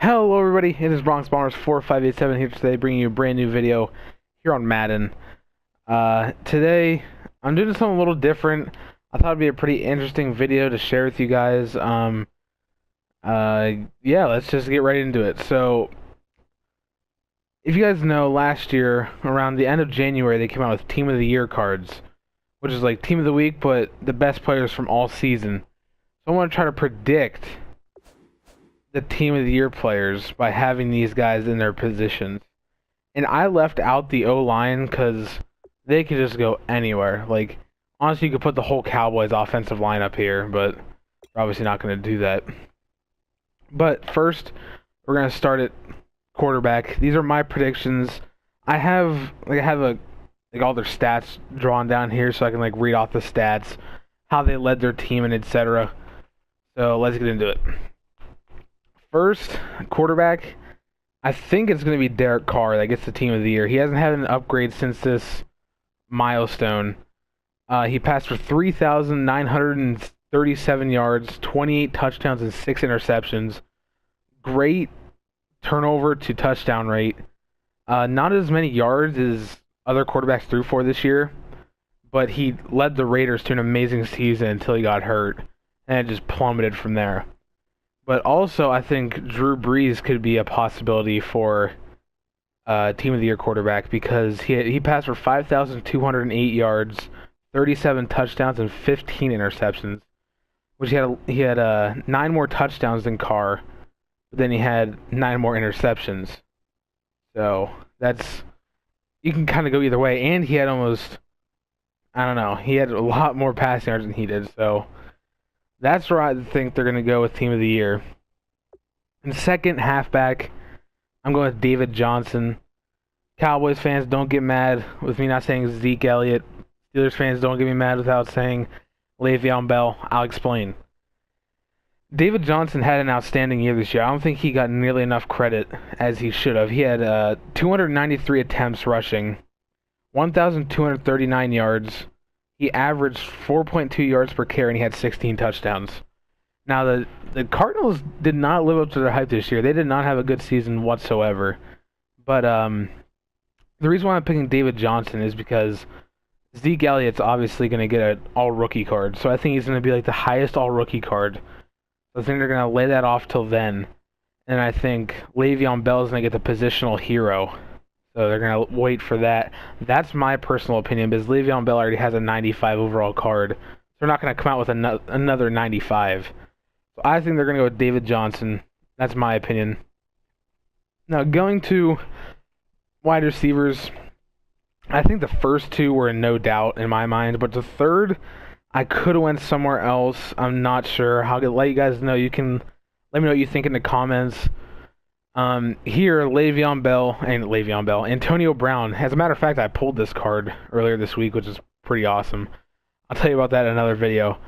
Hello everybody, it is Bronx Bombers 4587 here today, bringing you a brand new video here on Madden. Today, I'm doing something a little different. I thought it'd be a pretty interesting video to share with you guys. Yeah, let's just get right into it. So, if you guys know, last year, around the end of January, they came out with Team of the Year cards, which is like Team of the Week, but the best players from all season. So I want to try to predict the Team of the Year players by having these guys in their positions. And I left out the O-line because they could just go anywhere. Like, honestly, you could put the whole Cowboys offensive line up here, but we're obviously not going to do that. But first, we're going to start at quarterback. These are my predictions. I have all their stats drawn down here so I can read off the stats, how they led their team, and etc. So let's get into it. First, quarterback, I think it's going to be Derek Carr that gets the Team of the Year. He hasn't had an upgrade since this milestone. He passed for 3,937 yards, 28 touchdowns, and 6 interceptions. Great turnover to touchdown rate. Not as many yards as other quarterbacks threw for this year, but he led the Raiders to an amazing season until he got hurt, and it just plummeted from there. But also, I think Drew Brees could be a possibility for Team of the Year quarterback because he passed for 5,208 yards, 37 touchdowns, and 15 interceptions, which he had 9 more touchdowns than Carr, but then he had 9 more interceptions. So you can kind of go either way. And he had he had a lot more passing yards than he did. So that's where I think they're going to go with Team of the Year. And second, halfback, I'm going with David Johnson. Cowboys fans, don't get mad with me not saying Zeke Elliott. Steelers fans, don't get me mad without saying Le'Veon Bell. I'll explain. David Johnson had an outstanding year this year. I don't think he got nearly enough credit as he should have. He had 293 attempts rushing, 1,239 yards. He averaged 4.2 yards per carry, and he had 16 touchdowns. Now, the Cardinals did not live up to their hype this year. They did not have a good season whatsoever. But the reason why I'm picking David Johnson is because Zeke Elliott's obviously going to get an all-rookie card. So I think he's going to be the highest all-rookie card. So I think they're going to lay that off till then. And I think Le'Veon Bell is going to get the positional hero. So they're going to wait for that. That's my personal opinion, because Le'Veon Bell already has a 95 overall card. So they're not going to come out with another 95. So I think they're going to go with David Johnson. That's my opinion. Now, going to wide receivers, I think the first two were in no doubt in my mind. But the third, I could have went somewhere else. I'm not sure. I'll let you guys know. You can let me know what you think in the comments. Here, Antonio Brown. As a matter of fact, I pulled this card earlier this week, which is pretty awesome. I'll tell you about that in another video.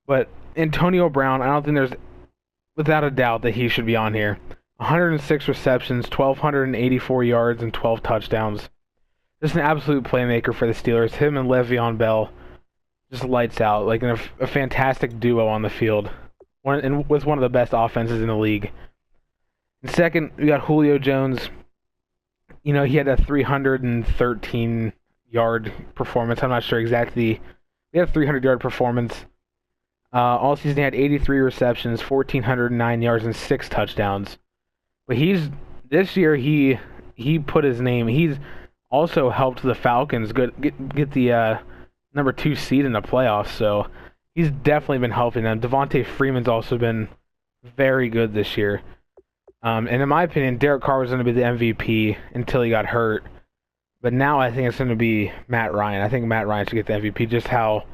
But Antonio Brown, I don't think there's, without a doubt, that he should be on here. 106 receptions, 1,284 yards, and 12 touchdowns. Just an absolute playmaker for the Steelers. Him and Le'Veon Bell just lights out. A fantastic duo on the field. With one of the best offenses in the league. Second, we got Julio Jones. He had a 313-yard performance. I'm not sure exactly. He had a 300-yard performance. All season, he had 83 receptions, 1,409 yards, and 6 touchdowns. But this year, he put his name. He's also helped the Falcons get the number 2 seed in the playoffs. So he's definitely been helping them. Devontae Freeman's also been very good this year. And in my opinion, Derek Carr was going to be the MVP until he got hurt. But now I think it's going to be Matt Ryan. I think Matt Ryan should get the MVP, just how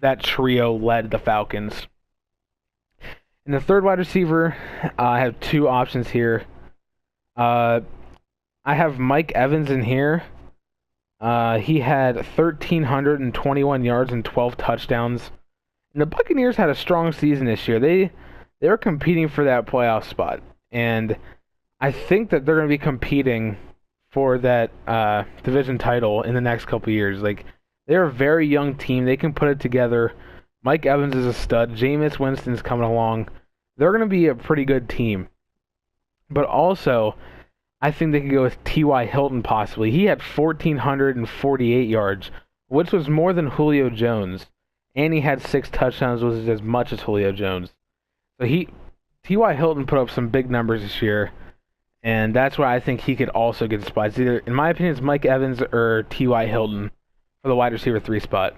that trio led the Falcons. In the third wide receiver, I have 2 options here. I have Mike Evans in here. He had 1,321 yards and 12 touchdowns. And the Buccaneers had a strong season this year. They were competing for that playoff spot. And I think that they're going to be competing for that division title in the next couple years. They're a very young team. They can put it together. Mike Evans is a stud. Jameis Winston's coming along. They're going to be a pretty good team. But also, I think they could go with T.Y. Hilton possibly. He had 1,448 yards, which was more than Julio Jones. And he had 6 touchdowns, which is as much as Julio Jones. So T.Y. Hilton put up some big numbers this year, and that's why I think he could also get a spot. It's either, in my opinion, it's Mike Evans or T.Y. Hilton for the wide receiver 3 spot.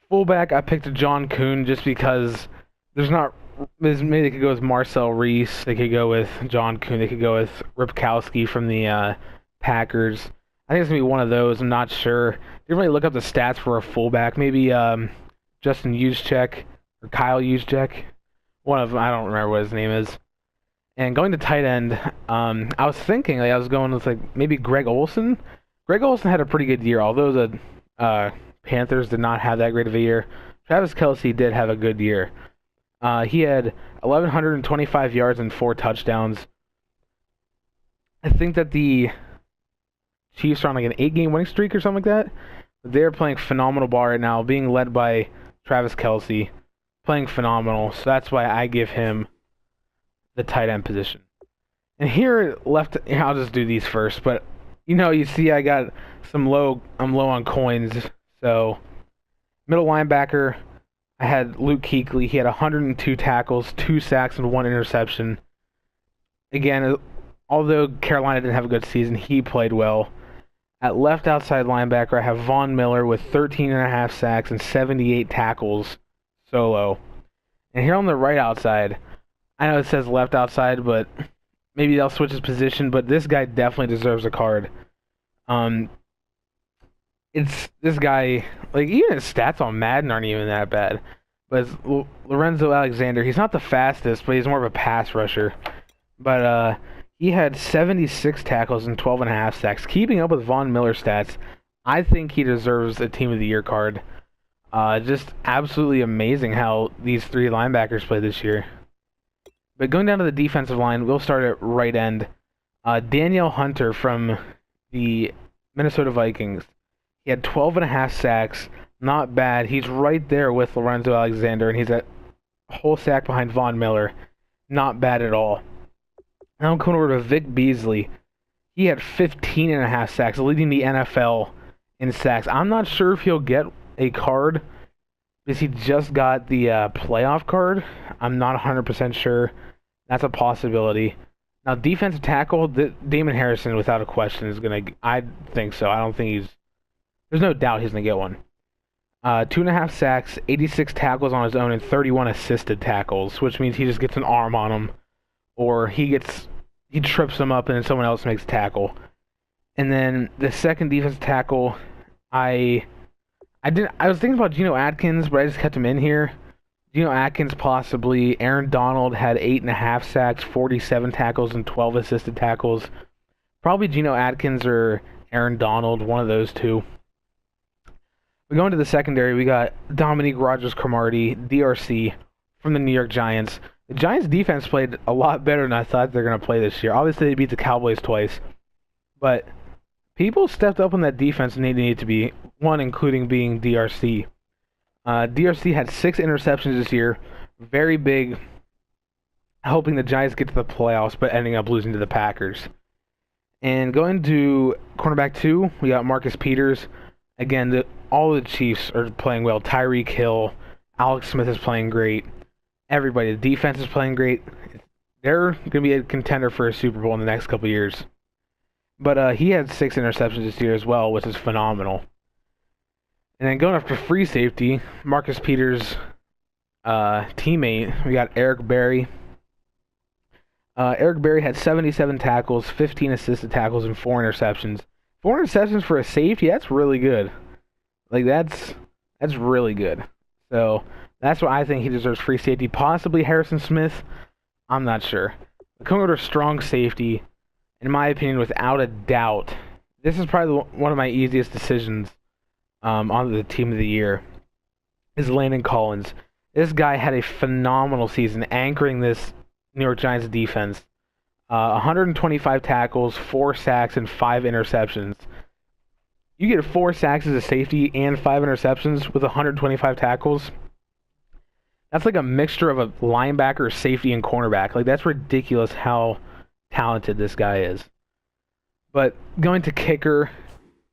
Fullback, I picked John Kuhn just because maybe they could go with Marcel Reese. They could go with John Kuhn. They could go with Ripkowski from the Packers. I think it's going to be one of those. I'm not sure. Didn't really look up the stats for a fullback. Maybe Justin Juszczyk or Kyle Juszczyk. One of them. I don't remember what his name is. And going to tight end, I was thinking, I was going with maybe Greg Olsen. Greg Olsen had a pretty good year, although the Panthers did not have that great of a year. Travis Kelce did have a good year. He had 1,125 yards and 4 touchdowns. I think that the Chiefs are on an 8-game winning streak or something like that. They're playing phenomenal ball right now, being led by Travis Kelce, playing phenomenal. So that's why I give him the tight end position. And here left, I'll just do these first. But you see, I'm low on coins. So middle linebacker, I had Luke Kuechly. He had 102 tackles, 2 sacks, and 1 interception. Again, although Carolina didn't have a good season, he played well. At left outside linebacker, I have Von Miller with 13.5 sacks and 78 tackles solo. And here on the right outside, I know it says left outside, but maybe they'll switch his position. But this guy definitely deserves a card. It's this guy, even his stats on Madden aren't even that bad. But it's Lorenzo Alexander. He's not the fastest, but he's more of a pass rusher. But he had 76 tackles and 12.5 sacks. Keeping up with Von Miller's stats, I think he deserves a Team of the Year card. Just absolutely amazing how these 3 linebackers played this year. But going down to the defensive line, we'll start at right end. Danielle Hunter from the Minnesota Vikings. He had 12.5 sacks. Not bad. He's right there with Lorenzo Alexander, and he's a whole sack behind Von Miller. Not bad at all. Now I'm coming over to Vic Beasley. He had 15.5 sacks, leading the NFL in sacks. I'm not sure if he'll get a card because he just got the playoff card. I'm not 100% sure. That's a possibility. Now, defensive tackle, Damon Harrison, without a question, is going to... I think so. I don't think he's... There's no doubt he's going to get one. 2.5 sacks, 86 tackles on his own, and 31 assisted tackles, which means he just gets an arm on him, or he trips him up and then someone else makes a tackle. And then the second defensive tackle, I was thinking about Geno Atkins, but I just kept him in here. Geno Atkins possibly. Aaron Donald had 8.5 sacks, 47 tackles, and 12 assisted tackles. Probably Geno Atkins or Aaron Donald, one of those two. We go into the secondary. We got Dominique Rodgers-Cromartie, DRC, from the New York Giants. The Giants' defense played a lot better than I thought they were going to play this year. Obviously, they beat the Cowboys twice. But people stepped up on that defense and they needed to be, one including being DRC. DRC had 6 interceptions this year. Very big, hoping the Giants get to the playoffs, but ending up losing to the Packers. And going to cornerback 2, we got Marcus Peters. Again, all the Chiefs are playing well. Tyreek Hill, Alex Smith is playing great. Everybody, the defense is playing great. They're going to be a contender for a Super Bowl in the next couple years. But he had 6 interceptions this year as well, which is phenomenal. And then going after free safety, Marcus Peters' teammate, we got Eric Berry. Eric Berry had 77 tackles, 15 assisted tackles, and 4 interceptions. 4 interceptions for a safety, that's really good. That's really good. So that's why I think he deserves free safety. Possibly Harrison Smith. I'm not sure. Coming over to strong safety, in my opinion, without a doubt, this is probably one of my easiest decisions on the Team of the Year, is Landon Collins. This guy had a phenomenal season anchoring this New York Giants defense. 125 tackles, 4 sacks, and 5 interceptions. You get 4 sacks as a safety and 5 interceptions with 125 tackles. That's like a mixture of a linebacker, safety, and cornerback. That's ridiculous how talented this guy is. But going to kicker,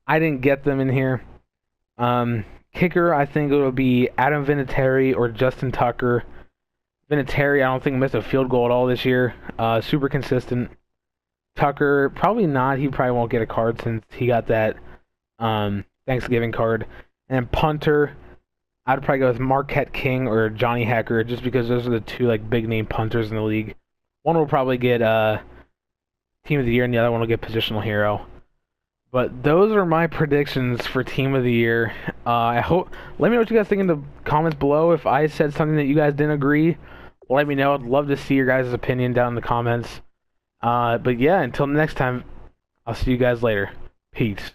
I didn't get them in here. Kicker, I think it will be Adam Vinatieri or Justin Tucker. Vinatieri, I don't think missed a field goal at all this year. Super consistent. Tucker, probably not. He probably won't get a card since he got that Thanksgiving card. And punter, I'd probably go with Marquette King or Johnny Hecker, just because those are the two like big name punters in the league. One will probably get Team of the Year, and the other one will get Positional Hero. But those are my predictions for Team of the Year. I hope. Let me know what you guys think in the comments below. If I said something that you guys didn't agree, let me know. I'd love to see your guys' opinion down in the comments. But yeah, until next time, I'll see you guys later. Peace.